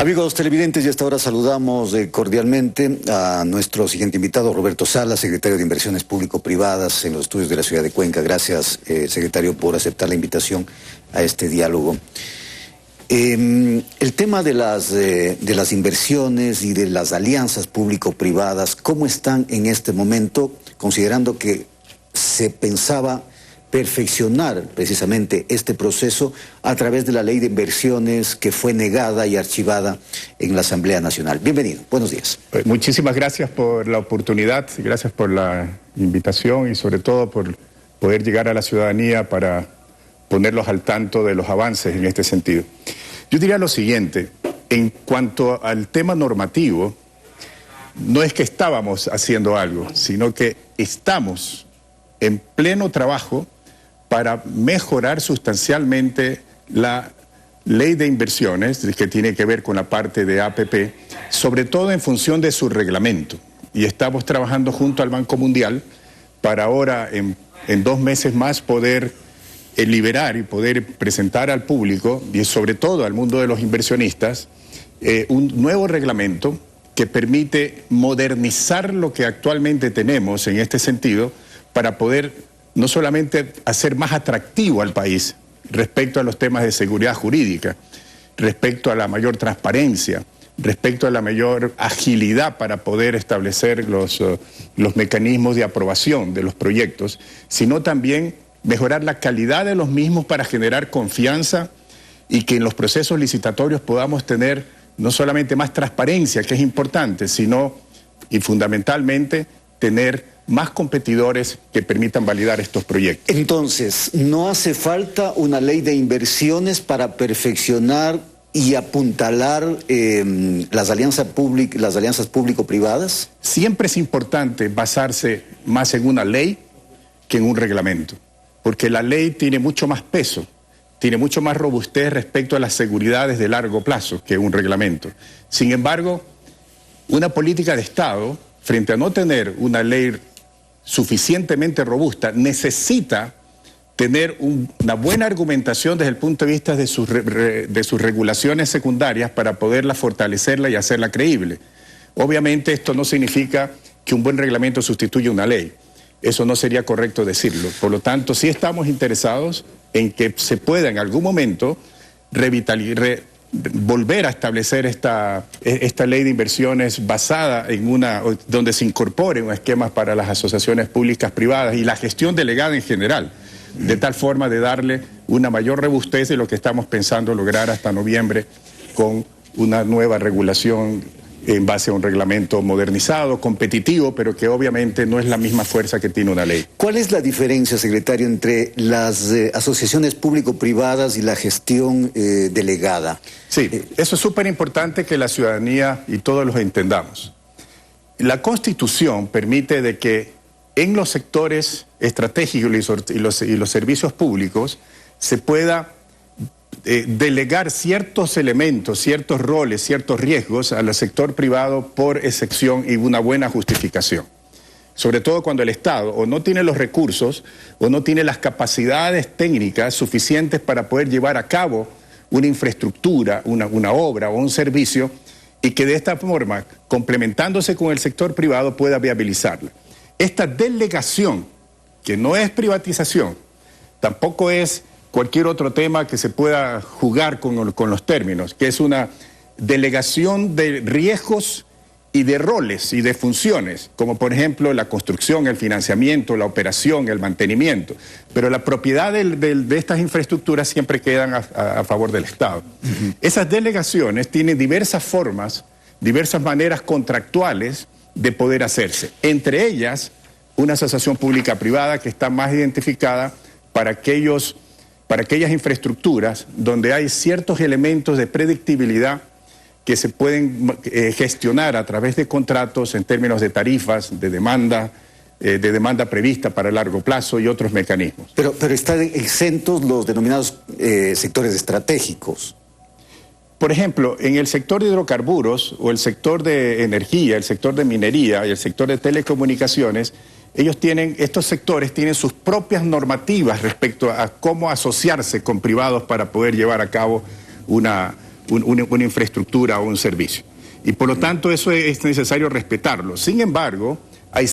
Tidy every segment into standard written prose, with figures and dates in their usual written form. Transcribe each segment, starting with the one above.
Amigos televidentes, y hasta ahora saludamos cordialmente a nuestro siguiente invitado, Roberto Salas, secretario de Inversiones Público-Privadas en los estudios de la ciudad de Cuenca. Gracias, secretario, por aceptar la invitación a este diálogo. El tema de las inversiones y de las alianzas público-privadas, ¿cómo están en este momento, considerando que se pensaba perfeccionar precisamente este proceso a través de la ley de inversiones que fue negada y archivada en la Asamblea Nacional? Bienvenido, buenos días. Muchísimas gracias por la oportunidad, gracias por la invitación y sobre todo por poder llegar a la ciudadanía para ponerlos al tanto de los avances en este sentido. Yo diría lo siguiente, en cuanto al tema normativo, no es que estábamos haciendo algo, sino que estamos en pleno trabajo para mejorar sustancialmente la ley de inversiones, que tiene que ver con la parte de APP, sobre todo en función de su reglamento. Y estamos trabajando junto al Banco Mundial para ahora, en 2 meses más, poder liberar y poder presentar al público, y sobre todo al mundo de los inversionistas, un nuevo reglamento que permite modernizar lo que actualmente tenemos en este sentido, para poder no solamente hacer más atractivo al país respecto a los temas de seguridad jurídica, respecto a la mayor transparencia, respecto a la mayor agilidad para poder establecer los mecanismos de aprobación de los proyectos, sino también mejorar la calidad de los mismos para generar confianza y que en los procesos licitatorios podamos tener no solamente más transparencia, que es importante, sino y fundamentalmente tener más competidores que permitan validar estos proyectos. Entonces, ¿no hace falta una ley de inversiones para perfeccionar y apuntalar las alianzas público-privadas? Siempre es importante basarse más en una ley que en un reglamento, porque la ley tiene mucho más peso, tiene mucho más robustez respecto a las seguridades de largo plazo que un reglamento. Sin embargo, una política de Estado, frente a no tener una ley suficientemente robusta, necesita tener una buena argumentación desde el punto de vista de sus regulaciones secundarias para poderla fortalecerla y hacerla creíble. Obviamente esto no significa que un buen reglamento sustituya una ley. Eso no sería correcto decirlo. Por lo tanto, sí estamos interesados en que se pueda en algún momento volver a establecer esta ley de inversiones basada en donde se incorpore un esquema para las asociaciones públicas privadas y la gestión delegada en general, de tal forma de darle una mayor robustez de lo que estamos pensando lograr hasta noviembre con una nueva regulación en base a un reglamento modernizado, competitivo, pero que obviamente no es la misma fuerza que tiene una ley. ¿Cuál es la diferencia, secretario, entre las asociaciones público-privadas y la gestión delegada? Sí, eso es súper importante que la ciudadanía y todos los entendamos. La Constitución permite de que en los sectores estratégicos y los servicios públicos se pueda delegar ciertos elementos, ciertos roles, ciertos riesgos al sector privado por excepción y una buena justificación. Sobre todo cuando el Estado o no tiene los recursos o no tiene las capacidades técnicas suficientes para poder llevar a cabo una infraestructura, una obra o un servicio, y que de esta forma, complementándose con el sector privado, pueda viabilizarla. Esta delegación, que no es privatización, tampoco es cualquier otro tema que se pueda jugar con los términos, que es una delegación de riesgos y de roles y de funciones, como por ejemplo la construcción, el financiamiento, la operación, el mantenimiento. Pero la propiedad de estas infraestructuras siempre quedan a favor del Estado. Esas delegaciones tienen diversas formas, diversas maneras contractuales de poder hacerse. Entre ellas, una asociación pública-privada que está más identificada para aquellas infraestructuras donde hay ciertos elementos de predictibilidad que se pueden gestionar a través de contratos en términos de tarifas, de demanda prevista para largo plazo y otros mecanismos. Pero están exentos los denominados sectores estratégicos. Por ejemplo, en el sector de hidrocarburos o el sector de energía, el sector de minería y el sector de telecomunicaciones, estos sectores tienen sus propias normativas respecto a cómo asociarse con privados para poder llevar a cabo una una infraestructura o un servicio. Y por lo tanto eso es necesario respetarlo. Sin embargo, hay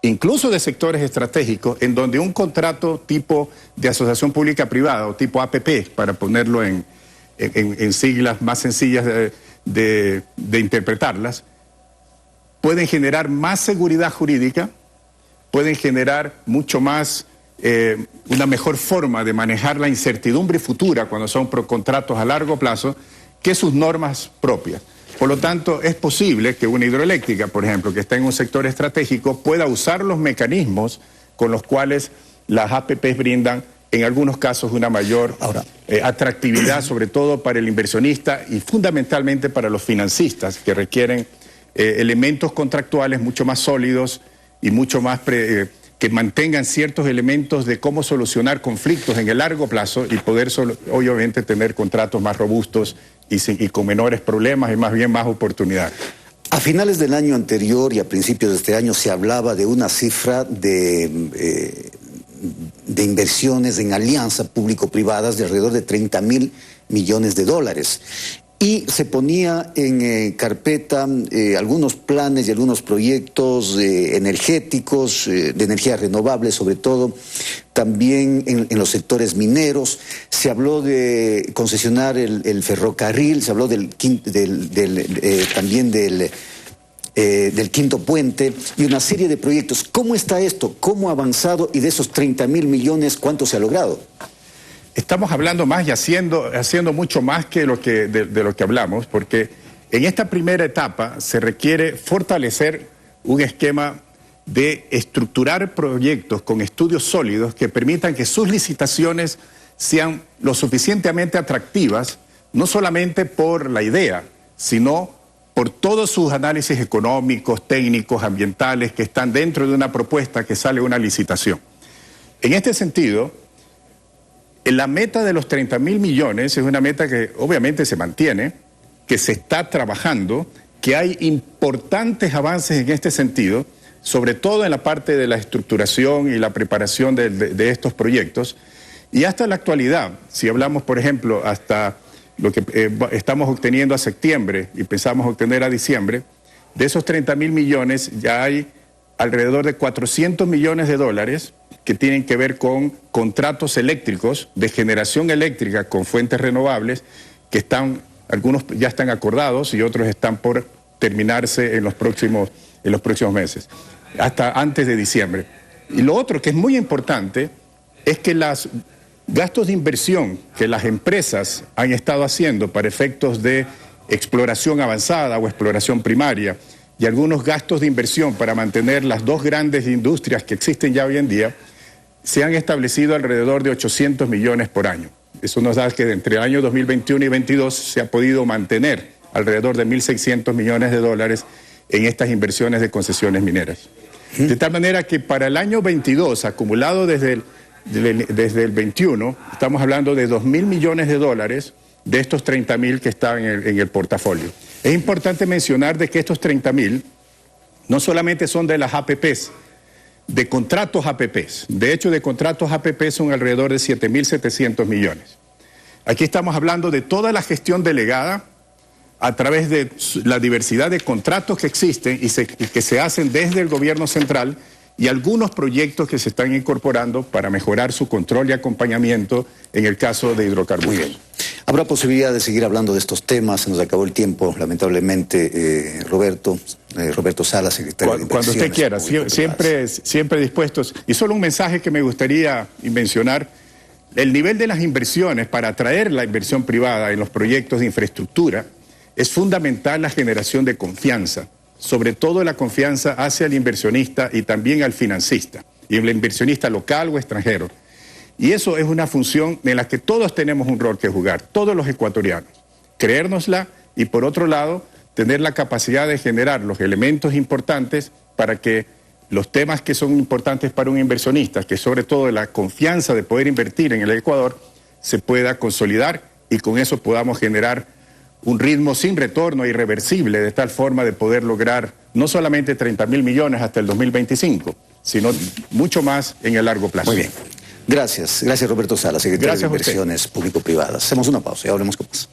incluso de sectores estratégicos en donde un contrato tipo de asociación pública-privada o tipo APP, para ponerlo en siglas más sencillas de interpretarlas, pueden generar más seguridad jurídica, pueden generar mucho más, una mejor forma de manejar la incertidumbre futura cuando son contratos a largo plazo que sus normas propias. Por lo tanto, es posible que una hidroeléctrica, por ejemplo, que está en un sector estratégico, pueda usar los mecanismos con los cuales las APPs brindan, en algunos casos, una mayor atractividad, sobre todo para el inversionista y fundamentalmente para los financistas, que requieren elementos contractuales mucho más sólidos y mucho más que mantengan ciertos elementos de cómo solucionar conflictos en el largo plazo y poder obviamente tener contratos más robustos y con menores problemas y más bien más oportunidades. A finales del año anterior y a principios de este año se hablaba de una cifra de inversiones en alianza público-privadas de alrededor de 30.000 millones de dólares. Y se ponía en carpeta algunos planes y algunos proyectos energéticos, de energías renovables sobre todo, también en los sectores mineros. Se habló de concesionar el ferrocarril, se habló también del quinto puente y una serie de proyectos. ¿Cómo está esto? ¿Cómo ha avanzado? Y de esos 30.000 millones, ¿cuánto se ha logrado? Estamos hablando más y haciendo mucho más que de lo que hablamos, porque en esta primera etapa se requiere fortalecer un esquema de estructurar proyectos con estudios sólidos que permitan que sus licitaciones sean lo suficientemente atractivas, no solamente por la idea, sino por todos sus análisis económicos, técnicos, ambientales que están dentro de una propuesta que sale una licitación. En este sentido, la meta de los 30.000 millones es una meta que obviamente se mantiene, que se está trabajando, que hay importantes avances en este sentido, sobre todo en la parte de la estructuración y la preparación de estos proyectos. Y hasta la actualidad, si hablamos, por ejemplo, hasta lo que estamos obteniendo a septiembre y pensamos obtener a diciembre, de esos 30.000 millones ya hay alrededor de 400 millones de dólares que tienen que ver con contratos eléctricos de generación eléctrica con fuentes renovables que algunos ya están acordados y otros están por terminarse en los próximos meses, hasta antes de diciembre. Y lo otro que es muy importante es que los gastos de inversión que las empresas han estado haciendo para efectos de exploración avanzada o exploración primaria y algunos gastos de inversión para mantener las dos grandes industrias que existen ya hoy en día, se han establecido alrededor de 800 millones por año. Eso nos da que entre el año 2021 y 2022 se ha podido mantener alrededor de 1.600 millones de dólares en estas inversiones de concesiones mineras. De tal manera que para el año 22, acumulado desde el 21, estamos hablando de 2.000 millones de dólares de estos 30.000 que están en el portafolio. Es importante mencionar de que estos 30.000 no solamente son de las APPs, de contratos APPs. De hecho, de contratos APP son alrededor de 7.700 millones. Aquí estamos hablando de toda la gestión delegada a través de la diversidad de contratos que existen y que se hacen desde el gobierno central y algunos proyectos que se están incorporando para mejorar su control y acompañamiento en el caso de hidrocarburos. Muy bien. Habrá posibilidad de seguir hablando de estos temas, se nos acabó el tiempo, lamentablemente, Roberto Salas, secretario de Inversiones. Cuando usted quiera, siempre dispuestos. Y solo un mensaje que me gustaría mencionar, el nivel de las inversiones para atraer la inversión privada en los proyectos de infraestructura es fundamental la generación de confianza, sobre todo la confianza hacia el inversionista y también al financista, y el inversionista local o extranjero. Y eso es una función en la que todos tenemos un rol que jugar, todos los ecuatorianos. Creérnosla y, por otro lado, tener la capacidad de generar los elementos importantes para que los temas que son importantes para un inversionista, que sobre todo la confianza de poder invertir en el Ecuador, se pueda consolidar y con eso podamos generar un ritmo sin retorno irreversible, de tal forma de poder lograr no solamente 30.000 millones hasta el 2025, sino mucho más en el largo plazo. Muy bien. Gracias Roberto Salas, secretario de Inversiones Público-Privadas. Hacemos una pausa y hablemos con más.